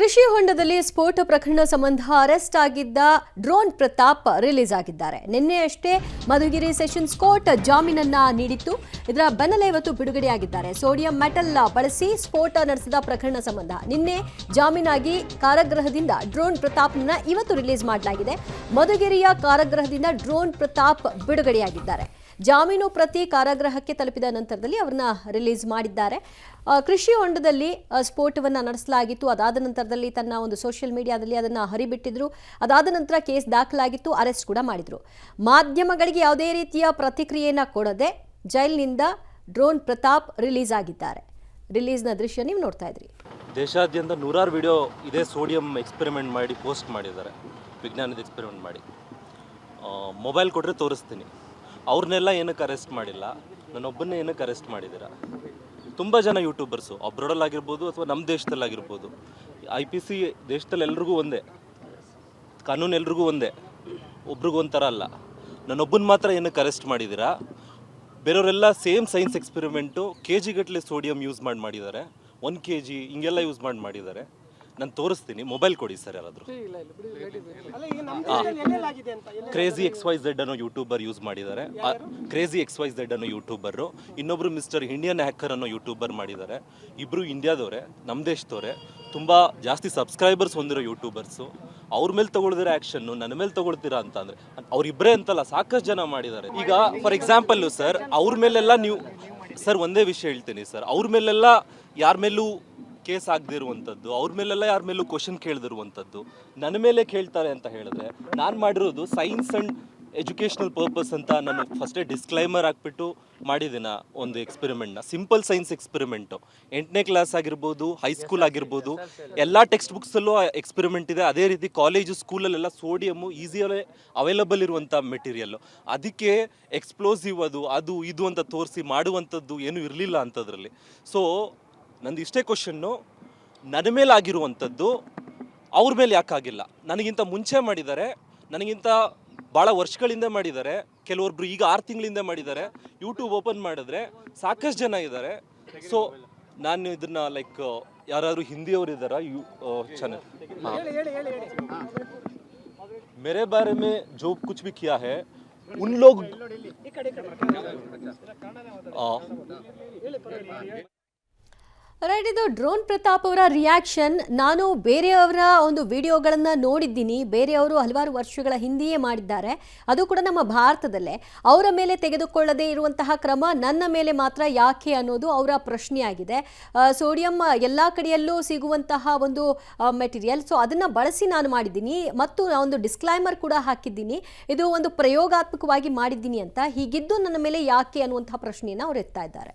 ಕೃಷಿ ಹೊಂಡದಲ್ಲಿ ಸ್ಫೋಟ ಪ್ರಕರಣ ಸಂಬಂಧ ಅರೆಸ್ಟ್ ಆಗಿದ್ದ ಡ್ರೋನ್ ಪ್ರತಾಪ್ ರಿಲೀಸ್ ಆಗಿದ್ದಾರೆ. ನಿನ್ನೆಯಷ್ಟೇ ಮಧುಗಿರಿ ಸೆಷನ್ಸ್ ಕೋರ್ಟ್ ಜಾಮೀನನ್ನ ನೀಡಿತ್ತು. ಇದರ ಬೆನ್ನಲ್ಲೇ ಇವತ್ತು ಬಿಡುಗಡೆಯಾಗಿದ್ದಾರೆ. ಸೋಡಿಯಂ ಮೆಟಲ್ ಬಳಸಿ ಸ್ಫೋಟ ನಡೆಸಿದ ಪ್ರಕರಣ ಸಂಬಂಧ ನಿನ್ನೆ ಜಾಮೀನಾಗಿ ಕಾರಾಗೃಹದಿಂದ ಡ್ರೋನ್ ಪ್ರತಾಪ್ನ ಇವತ್ತು ರಿಲೀಸ್ ಮಾಡಲಾಗಿದೆ. ಮಧುಗಿರಿಯ ಕಾರಾಗೃಹದಿಂದ ಡ್ರೋನ್ ಪ್ರತಾಪ್ ಬಿಡುಗಡೆಯಾಗಿದ್ದಾರೆ. ಜಾಮೀನು ಪ್ರತಿ ಕಾರಾಗೃಹಕ್ಕೆ ತಲುಪಿದ ನಂತರದಲ್ಲಿ ಅವರನ್ನ ರಿಲೀಸ್ ಮಾಡಿದ್ದಾರೆ. ಕೃಷಿ ಹೊಂಡದಲ್ಲಿ ಸ್ಫೋಟವನ್ನು ನಡೆಸಲಾಗಿತ್ತು. ಅದಾದ ನಂತರದಲ್ಲಿ ತನ್ನ ಒಂದು ಸೋಷಿಯಲ್ ಮೀಡಿಯಾದಲ್ಲಿ ಅದನ್ನು ಹರಿಬಿಟ್ಟಿದ್ರು. ಅದಾದ ನಂತರ ಕೇಸ್ ದಾಖಲಾಗಿತ್ತು, ಅರೆಸ್ಟ್ ಕೂಡ ಮಾಡಿದ್ರು. ಮಾಧ್ಯಮಗಳಿಗೆ ಯಾವುದೇ ರೀತಿಯ ಪ್ರತಿಕ್ರಿಯೆಯನ್ನು ಕೊಡದೆ ಜೈಲಿನಿಂದ ಡ್ರೋನ್ ಪ್ರತಾಪ್ ರಿಲೀಸ್ ಆಗಿದ್ದಾರೆ. ರಿಲೀಸ್ನ ದೃಶ್ಯ ನೀವು ನೋಡ್ತಾ ಇದ್ರಿ. ದೇಶಾದ್ಯಂತ ನೂರಾರು ವಿಡಿಯೋ ಇದೇ ಸೋಡಿಯಂ ಎಕ್ಸ್ಪೆರಿಮೆಂಟ್ ಮಾಡಿ ಪೋಸ್ಟ್ ಮಾಡಿದ್ದಾರೆ. ವಿಜ್ಞಾನದ ಎಕ್ಸ್ಪೆರಿಮೆಂಟ್ ಮಾಡಿ ಮೊಬೈಲ್ ಕೊಟ್ಟರೆ ತೋರಿಸ್ತೀನಿ. ಅವ್ರನ್ನೆಲ್ಲ ಏನಕ್ಕೆ ಅರೆಸ್ಟ್ ಮಾಡಿಲ್ಲ, ನನ್ನೊಬ್ಬನ್ನೇ ಏನಕ್ಕೆ ಅರೆಸ್ಟ್ ಮಾಡಿದ್ದೀರಾ? ತುಂಬ ಜನ ಯೂಟ್ಯೂಬರ್ಸು ಅಬ್ರಾಡಲ್ಲಾಗಿರ್ಬೋದು ಅಥವಾ ನಮ್ಮ ದೇಶದಲ್ಲಾಗಿರ್ಬೋದು, IPC ದೇಶದಲ್ಲಿ ಎಲ್ರಿಗೂ ಒಂದೇ, ಕಾನೂನು ಎಲ್ರಿಗೂ ಒಂದೇ, ಒಬ್ರಿಗೊಂಥರ ಅಲ್ಲ. ನನ್ನೊಬ್ಬನ ಮಾತ್ರ ಏನಕ್ಕೆ ಅರೆಸ್ಟ್ ಮಾಡಿದ್ದೀರಾ? ಬೇರೆಯವರೆಲ್ಲ ಸೇಮ್ ಸೈನ್ಸ್ ಎಕ್ಸ್ಪೆರಿಮೆಂಟು KG ಗಟ್ಟಲೆ ಸೋಡಿಯಂ ಯೂಸ್ ಮಾಡಿದ್ದಾರೆ, 1 kg ಹಿಂಗೆಲ್ಲ ಯೂಸ್ ಮಾಡಿದ್ದಾರೆ. ನಾನು ತೋರಿಸ್ತೀನಿ, ಮೊಬೈಲ್ ಕೊಡಿ ಸರ್ ಯಾರಾದರೂ. ಕ್ರೇಜಿ XYZ ಅನ್ನೋ ಯೂಟ್ಯೂಬರ್ ಯೂಸ್ ಮಾಡಿದ್ದಾರೆ. ಕ್ರೇಜಿ XYZ ಅನ್ನೋ ಯೂಟ್ಯೂಬರು, ಇನ್ನೊಬ್ರು ಮಿಸ್ಟರ್ ಇಂಡಿಯನ್ ಹ್ಯಾಕರ್ ಅನ್ನೋ ಯೂಟ್ಯೂಬರ್ ಮಾಡಿದ್ದಾರೆ. ಇಬ್ಬರು ಇಂಡಿಯಾದವರೇ, ನಮ್ಮ ದೇಶದವರೇ, ತುಂಬ ಜಾಸ್ತಿ ಸಬ್ಸ್ಕ್ರೈಬರ್ಸ್ ಹೊಂದಿರೋ ಯೂಟ್ಯೂಬರ್ಸು. ಅವ್ರ ಮೇಲೆ ತಗೊಳ್ದಿರೋ ಆ್ಯಕ್ಷನ್ನು ನನ್ನ ಮೇಲೆ ತಗೊಳ್ತೀರಾ ಅಂತ ಅಂದರೆ ಅವ್ರಿಬ್ಬರೇ ಅಂತಲ್ಲ, ಸಾಕಷ್ಟು ಜನ ಮಾಡಿದ್ದಾರೆ. ಈಗ ಫಾರ್ ಎಕ್ಸಾಂಪಲ್ಲು ಸರ್, ಅವ್ರ ಮೇಲೆಲ್ಲ ನೀವು ಸರ್ ಒಂದೇ ವಿಷಯ ಹೇಳ್ತೀನಿ ಸರ್, ಅವ್ರ ಮೇಲೆಲ್ಲ ಯಾರ ಮೇಲೂ ಕೇಸ್ ಆಗದಿರುವಂಥದ್ದು, ಅವ್ರ ಮೇಲೆಲ್ಲ ಯಾರ ಮೇಲೂ ಕ್ವಶನ್ ಕೇಳದಿರುವಂಥದ್ದು ನನ್ನ ಮೇಲೆ ಕೇಳ್ತಾರೆ ಅಂತ ಹೇಳಿದ್ರೆ, ನಾನು ಮಾಡಿರೋದು ಸೈನ್ಸ್ ಆ್ಯಂಡ್ ಎಜುಕೇಷನಲ್ ಪರ್ಪಸ್ ಅಂತ ನಾನು ಫಸ್ಟೇ ಡಿಸ್ಕ್ಲೈಮರ್ ಹಾಕ್ಬಿಟ್ಟು ಮಾಡಿದ್ದೀನ ಒಂದು ಎಕ್ಸ್ಪೆರಿಮೆಂಟ್ನ. ಸಿಂಪಲ್ ಸೈನ್ಸ್ ಎಕ್ಸ್ಪೆರಿಮೆಂಟು, 8ನೇ ಕ್ಲಾಸ್ ಆಗಿರ್ಬೋದು, ಹೈಸ್ಕೂಲ್ ಆಗಿರ್ಬೋದು, ಎಲ್ಲ ಟೆಕ್ಸ್ಟ್ ಬುಕ್ಸಲ್ಲೂ ಎಕ್ಸ್ಪೆರಿಮೆಂಟ್ ಇದೆ. ಅದೇ ರೀತಿ ಕಾಲೇಜು ಸ್ಕೂಲಲ್ಲೆಲ್ಲ ಸೋಡಿಯಮ್ಮು ಈಸಿಯಲ್ಲೇ ಅವೈಲಬಲ್ ಇರುವಂಥ ಮೆಟೀರಿಯಲ್ಲು. ಅದಕ್ಕೆ ಎಕ್ಸ್ಪ್ಲೋಸಿವ್ ಅದು ಇದು ಅಂತ ತೋರಿಸಿ ಮಾಡುವಂಥದ್ದು ಏನೂ ಇರಲಿಲ್ಲ ಅಂಥದ್ರಲ್ಲಿ. ಸೊ ನಂದು ಇಷ್ಟೇ ಕ್ವಶನ್ನು, ನನ್ನ ಮೇಲೆ ಆಗಿರುವಂಥದ್ದು ಅವ್ರ ಮೇಲೆ ಯಾಕಾಗಿಲ್ಲ? ನನಗಿಂತ ಮುಂಚೆ ಮಾಡಿದ್ದಾರೆ, ನನಗಿಂತ ಭಾಳ ವರ್ಷಗಳಿಂದ ಮಾಡಿದ್ದಾರೆ, ಕೆಲವೊಬ್ರು ಈಗ 6 ತಿಂಗಳಿಂದ ಮಾಡಿದ್ದಾರೆ. ಯೂಟ್ಯೂಬ್ ಓಪನ್ ಮಾಡಿದ್ರೆ ಸಾಕಷ್ಟು ಜನ ಇದ್ದಾರೆ. ಸೊ ನಾನು ಇದನ್ನ ಲೈಕ್ ಯಾರಾದರೂ ಹಿಂದಿಯವರು ಇದ್ದಾರಾ ಚಾನಲ್? मेरे बारे में जो कुछ भी किया है उन लोग ರೈಟ್, ಇದು ಡ್ರೋನ್ ಪ್ರತಾಪ್ ಅವರ ರಿಯಾಕ್ಷನ್. ನಾನು ಬೇರೆಯವರ ಒಂದು ವಿಡಿಯೋಗಳನ್ನು ನೋಡಿದ್ದೀನಿ, ಬೇರೆಯವರು ಹಲವಾರು ವರ್ಷಗಳ ಹಿಂದೆಯೇ ಮಾಡಿದ್ದಾರೆ, ಅದು ಕೂಡ ನಮ್ಮ ಭಾರತದಲ್ಲೇ. ಅವರ ಮೇಲೆ ತೆಗೆದುಕೊಳ್ಳದೇ ಇರುವಂತಹ ಕ್ರಮ ನನ್ನ ಮೇಲೆ ಮಾತ್ರ ಯಾಕೆ ಅನ್ನೋದು ಅವರ ಪ್ರಶ್ನೆಯಾಗಿದೆ. ಸೋಡಿಯಂ ಎಲ್ಲ ಕಡೆಯಲ್ಲೂ ಸಿಗುವಂತಹ ಒಂದು ಮೆಟೀರಿಯಲ್, ಸೊ ಅದನ್ನು ಬಳಸಿ ನಾನು ಮಾಡಿದ್ದೀನಿ ಮತ್ತು ಒಂದು ಡಿಸ್ಕ್ಲೈಮರ್ ಕೂಡ ಹಾಕಿದ್ದೀನಿ, ಇದು ಒಂದು ಪ್ರಯೋಗಾತ್ಮಕವಾಗಿ ಮಾಡಿದ್ದೀನಿ ಅಂತ. ಹೀಗಿದ್ದು ನನ್ನ ಮೇಲೆ ಯಾಕೆ ಅನ್ನುವಂತಹ ಪ್ರಶ್ನೆಯನ್ನು ಅವರು ಎತ್ತಾ ಇದ್ದಾರೆ.